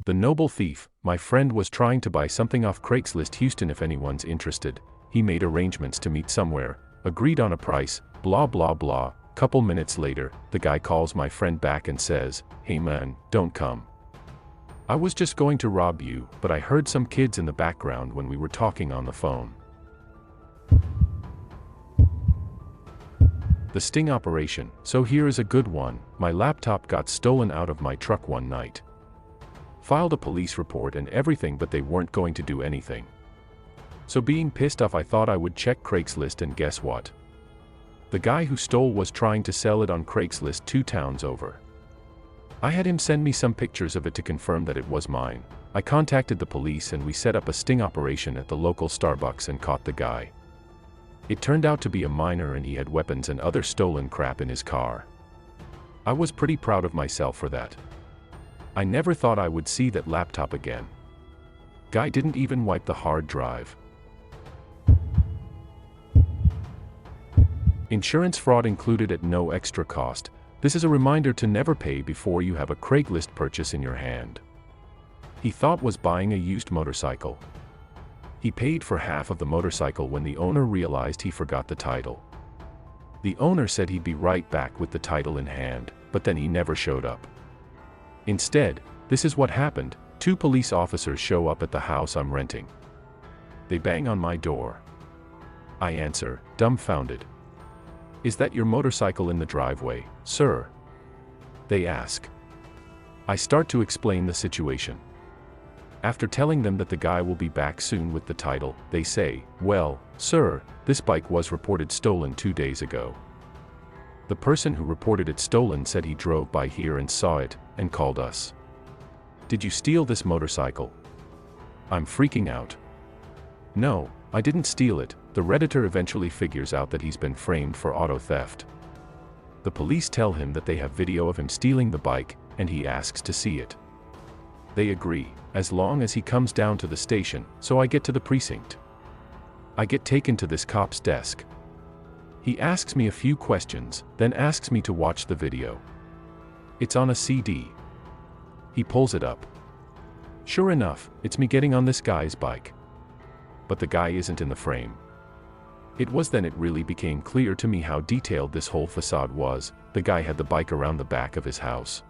The noble thief, my friend, was trying to buy something off Craigslist Houston. If anyone's interested. He made arrangements to meet somewhere, agreed on a price, blah blah blah. Couple minutes later, the guy calls my friend back and says, "Hey man, don't come. I was just going to rob you, but I heard some kids in the background when we were talking on the phone." The sting operation. So here is a good one. My laptop got stolen out of my truck one night. Filed a police report and everything, but they weren't going to do anything. So being pissed off, I thought I would check Craigslist, and guess what? The guy who stole was trying to sell it on Craigslist 2 towns over. I had him send me some pictures of it to confirm that it was mine. I contacted the police and we set up a sting operation at the local Starbucks and caught the guy. It turned out to be a minor and he had weapons and other stolen crap in his car. I was pretty proud of myself for that. I never thought I would see that laptop again. Guy didn't even wipe the hard drive. Insurance fraud included at no extra cost. This is a reminder to never pay before you have a Craigslist purchase in your hand. He thought was buying a used motorcycle. He paid for half of the motorcycle when the owner realized he forgot the title. The owner said he'd be right back with the title in hand, but then he never showed up. Instead, this is what happened. 2 police officers show up at the house I'm renting. They bang on my door. I answer, dumbfounded. "Is that your motorcycle in the driveway, sir?" They ask. I start to explain the situation. After telling them that the guy will be back soon with the title, they say, "Well, sir, this bike was reported stolen 2 days ago. The person who reported it stolen said he drove by here and saw it, and called us. Did you steal this motorcycle?" I'm freaking out. No, I didn't steal it. The Redditor eventually figures out that he's been framed for auto theft. The police tell him that they have video of him stealing the bike, and he asks to see it. They agree, as long as he comes down to the station, so I get to the precinct. I get taken to this cop's desk. He asks me a few questions, then asks me to watch the video. It's on a CD. He pulls it up. Sure enough, it's me getting on this guy's bike. But the guy isn't in the frame. It was then it really became clear to me how detailed this whole facade was. The guy had the bike around the back of his house.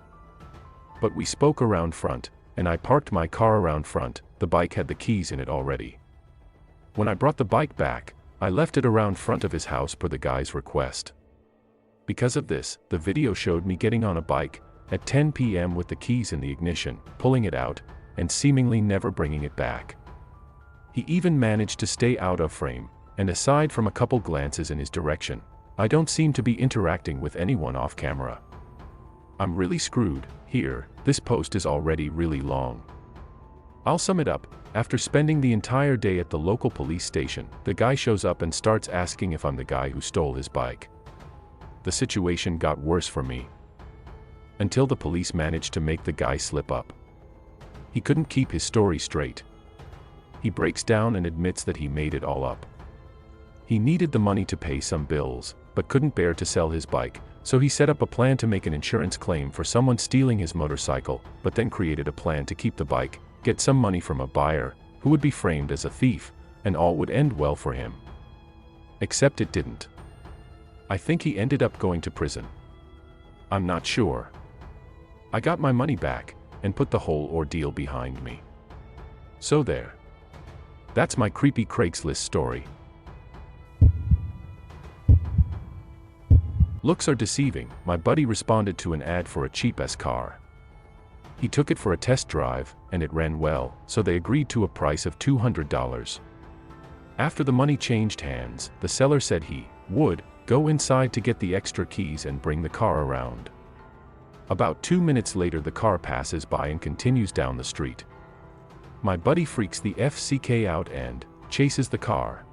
But we spoke around front, and I parked my car around front. The bike had the keys in it already. When I brought the bike back, I left it around front of his house per the guy's request. Because of this, the video showed me getting on a bike at 10 p.m. with the keys in the ignition, pulling it out, and seemingly never bringing it back. He even managed to stay out of frame, and aside from a couple glances in his direction, I don't seem to be interacting with anyone off camera. I'm really screwed here. This post is already really long. I'll sum it up. After spending the entire day at the local police station, the guy shows up and starts asking if I'm the guy who stole his bike. The situation got worse for me. Until the police managed to make the guy slip up. He couldn't keep his story straight. He breaks down and admits that he made it all up. He needed the money to pay some bills, but couldn't bear to sell his bike, so he set up a plan to make an insurance claim for someone stealing his motorcycle, but then created a plan to keep the bike, get some money from a buyer, who would be framed as a thief, and all would end well for him. Except it didn't. I think he ended up going to prison. I'm not sure. I got my money back, and put the whole ordeal behind me. So there. That's my creepy Craigslist story. Looks are deceiving. My buddy responded to an ad for a cheap-ass car. He took it for a test drive, and it ran well, so they agreed to a price of $200. After the money changed hands, the seller said he would go inside to get the extra keys and bring the car around. About 2 minutes later, the car passes by and continues down the street. My buddy freaks the FCK out and chases the car.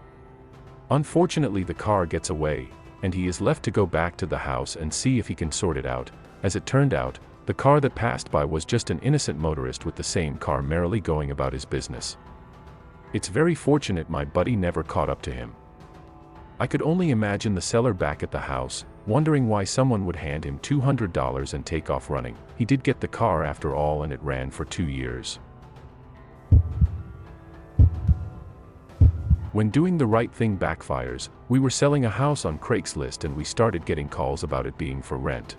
Unfortunately, the car gets away, and he is left to go back to the house and see if he can sort it out. As it turned out, the car that passed by was just an innocent motorist with the same car merrily going about his business. It's very fortunate my buddy never caught up to him. I could only imagine the seller back at the house, Wondering why someone would hand him $200 and take off running. He did get the car after all, and it ran for 2 years. When doing the right thing backfires, we were selling a house on Craigslist and we started getting calls about it being for rent.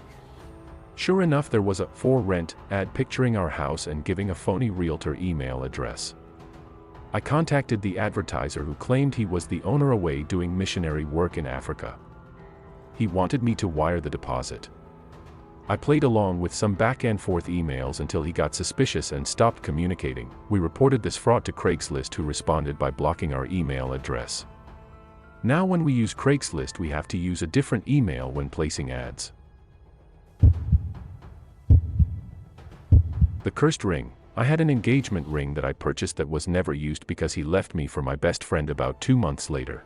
Sure enough, there was a "for rent" ad picturing our house and giving a phony realtor email address. I contacted the advertiser, who claimed he was the owner away doing missionary work in Africa. He wanted me to wire the deposit. I played along with some back-and-forth emails until he got suspicious and stopped communicating. We reported this fraud to Craigslist, who responded by blocking our email address. Now when we use Craigslist, we have to use a different email when placing ads. The cursed ring. I had an engagement ring that I purchased that was never used because he left me for my best friend about 2 months later.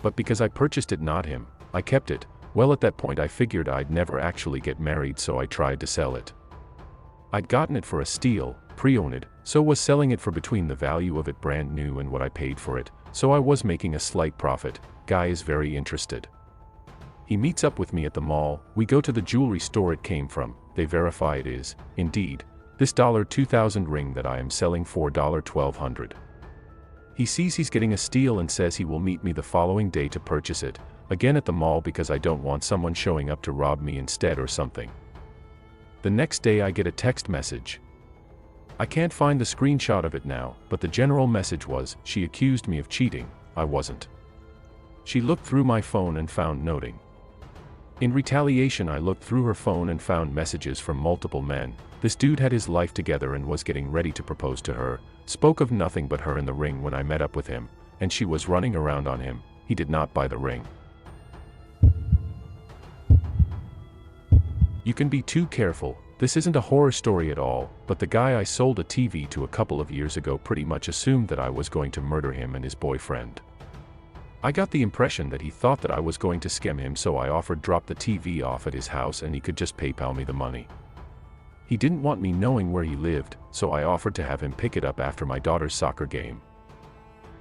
But because I purchased it, not him, I kept it. Well, at that point I figured I'd never actually get married, so I tried to sell it. I'd gotten it for a steal, pre-owned, so was selling it for between the value of it brand new and what I paid for it, so I was making a slight profit. Guy is very interested. He meets up with me at the mall. We go to the jewelry store it came from. They verify it is, indeed, this $2,000 ring that I am selling for $1,200. He sees he's getting a steal and says he will meet me the following day to purchase it, again at the mall, because I don't want someone showing up to rob me instead or something. The next day I get a text message. I can't find the screenshot of it now, but the general message was, she accused me of cheating. I wasn't. She looked through my phone and found noting. In retaliation, I looked through her phone and found messages from multiple men. This dude had his life together and was getting ready to propose to her, spoke of nothing but her and the ring when I met up with him, and she was running around on him. He did not buy the ring. You can be too careful. This isn't a horror story at all, but the guy I sold a TV to a couple of years ago pretty much assumed that I was going to murder him and his boyfriend. I got the impression that he thought that I was going to scam him, so I offered drop the TV off at his house and he could just PayPal me the money. He didn't want me knowing where he lived, so I offered to have him pick it up after my daughter's soccer game.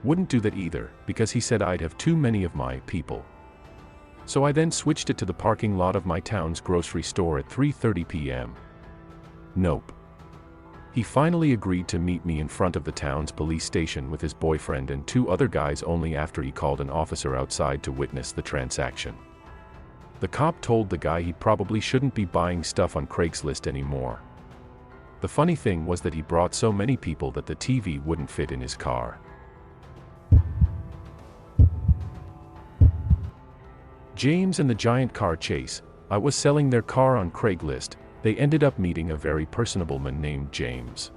Wouldn't do that either, because he said I'd have too many of my people. So I then switched it to the parking lot of my town's grocery store at 3:30 p.m. Nope. He finally agreed to meet me in front of the town's police station with his boyfriend and 2 other guys only after he called an officer outside to witness the transaction. The cop told the guy he probably shouldn't be buying stuff on Craigslist anymore. The funny thing was that he brought so many people that the TV wouldn't fit in his car. James and the giant car chase. I was selling their car on Craigslist. They ended up meeting a very personable man named James.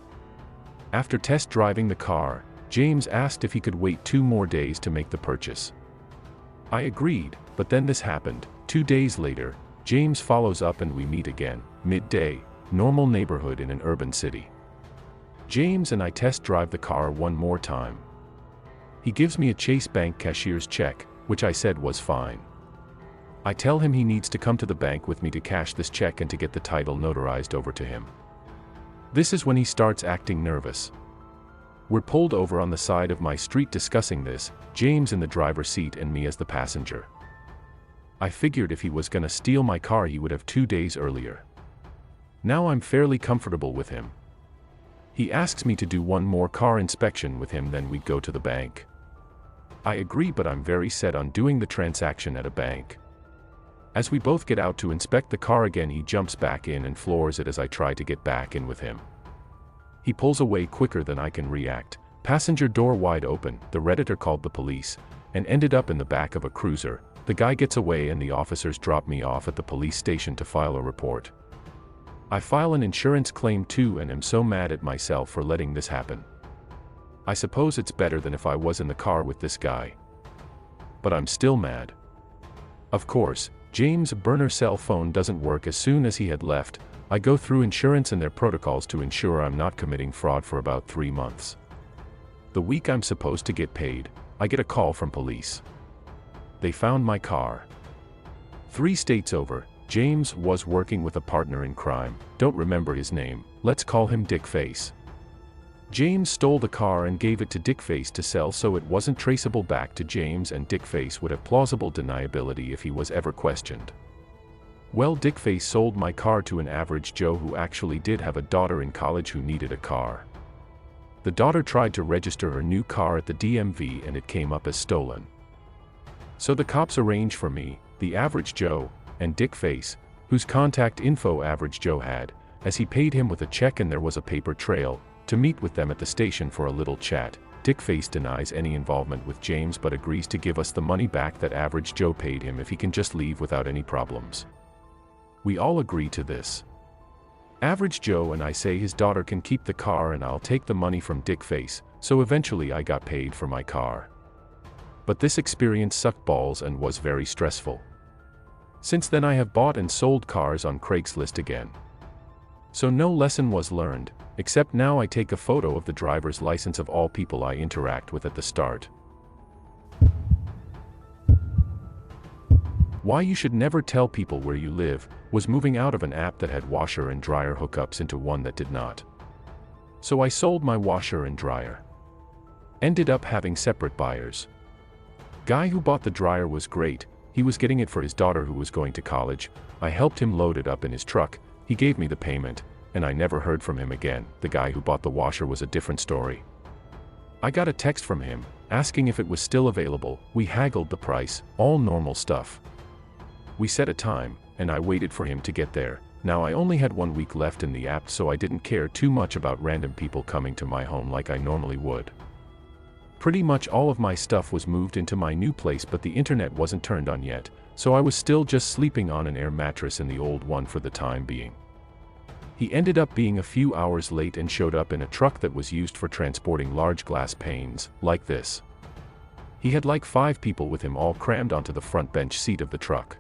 After test driving the car, James asked if he could wait 2 more days to make the purchase. I agreed, but then this happened. 2 days later, James follows up and we meet again, midday, normal neighborhood in an urban city. James and I test drive the car one more time. He gives me a Chase Bank cashier's check, which I said was fine. I tell him he needs to come to the bank with me to cash this check and to get the title notarized over to him. This is when he starts acting nervous. We're pulled over on the side of my street discussing this, James in the driver's seat and me as the passenger. I figured if he was gonna steal my car he would have 2 days earlier. Now I'm fairly comfortable with him. He asks me to do one more car inspection with him, then we'd go to the bank. I agree, but I'm very set on doing the transaction at a bank. As we both get out to inspect the car again, he jumps back in and floors it as I try to get back in with him. He pulls away quicker than I can react, passenger door wide open. The Redditor called the police, and ended up in the back of a cruiser. The guy gets away and the officers drop me off at the police station to file a report. I file an insurance claim too and am so mad at myself for letting this happen. I suppose it's better than if I was in the car with this guy. But I'm still mad. Of course, James' burner cell phone doesn't work. As soon as he had left, I go through insurance and their protocols to ensure I'm not committing fraud for about 3 months. The week I'm supposed to get paid, I get a call from police. They found my car. 3 states over. James was working with a partner in crime. Don't remember his name. Let's call him Dickface. James stole the car and gave it to Dickface to sell, so it wasn't traceable back to James, and Dickface would have plausible deniability if he was ever questioned. Well, Dickface sold my car to an average Joe who actually did have a daughter in college who needed a car. The daughter tried to register her new car at the DMV and it came up as stolen. So the cops arranged for me, the average Joe, and Dickface, whose contact info average Joe had, as he paid him with a check and there was a paper trail, to meet with them at the station for a little chat. Dickface denies any involvement with James but agrees to give us the money back that average Joe paid him if he can just leave without any problems. We all agree to this. Average Joe and I say his daughter can keep the car and I'll take the money from Dickface, so eventually I got paid for my car. But this experience sucked balls and was very stressful. Since then I have bought and sold cars on Craigslist again. So no lesson was learned, except now I take a photo of the driver's license of all people I interact with at the start. Why you should never tell people where you live, was moving out of an app that had washer and dryer hookups into one that did not. So I sold my washer and dryer. Ended up having separate buyers. Guy who bought the dryer was great, he was getting it for his daughter who was going to college. I helped him load it up in his truck, he gave me the payment, and I never heard from him again. The guy who bought the washer was a different story. I got a text from him, asking if it was still available. We haggled the price, all normal stuff. We set a time, and I waited for him to get there. Now I only had 1 week left in the app, so I didn't care too much about random people coming to my home like I normally would. Pretty much all of my stuff was moved into my new place, but the internet wasn't turned on yet, so I was still just sleeping on an air mattress in the old one for the time being. He ended up being a few hours late and showed up in a truck that was used for transporting large glass panes, like this. He had like 5 people with him, all crammed onto the front bench seat of the truck.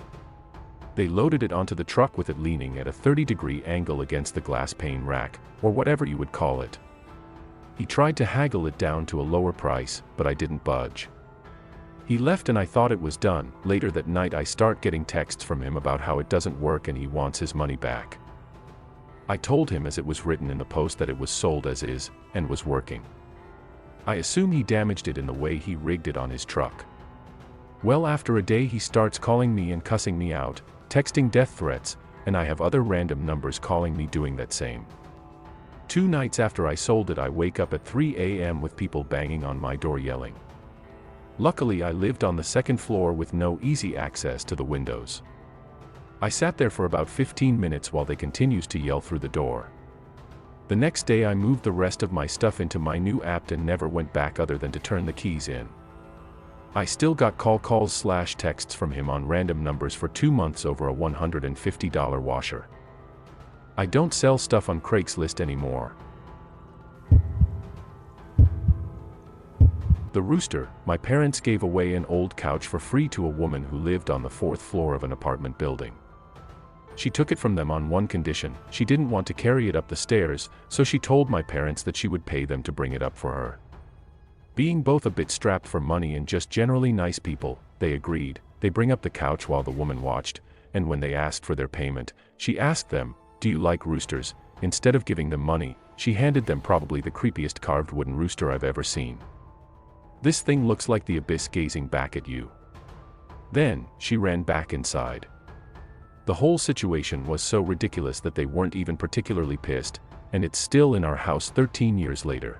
They loaded it onto the truck with it leaning at a 30-degree angle against the glass pane rack, or whatever you would call it. He tried to haggle it down to a lower price, but I didn't budge. He left and I thought it was done. Later that night I start getting texts from him about how it doesn't work and he wants his money back. I told him, as it was written in the post, that it was sold as is, and was working. I assume he damaged it in the way he rigged it on his truck. Well, after a day he starts calling me and cussing me out, texting death threats, and I have other random numbers calling me doing that same. 2 nights after I sold it I wake up at 3 a.m. with people banging on my door yelling. Luckily I lived on the 2nd floor with no easy access to the windows. I sat there for about 15 minutes while they continues to yell through the door. The next day I moved the rest of my stuff into my new app and never went back other than to turn the keys in. I still got calls/texts from him on random numbers for 2 months over a $150 washer. I don't sell stuff on Craigslist anymore. The rooster. My parents gave away an old couch for free to a woman who lived on the 4th floor of an apartment building. She took it from them on one condition: she didn't want to carry it up the stairs, so she told my parents that she would pay them to bring it up for her. Being both a bit strapped for money and just generally nice people, they agreed. They bring up the couch while the woman watched, and when they asked for their payment, she asked them, "Do you like roosters?" Instead of giving them money, she handed them probably the creepiest carved wooden rooster I've ever seen. This thing looks like the abyss gazing back at you. Then, she ran back inside. The whole situation was so ridiculous that they weren't even particularly pissed, and it's still in our house 13 years later.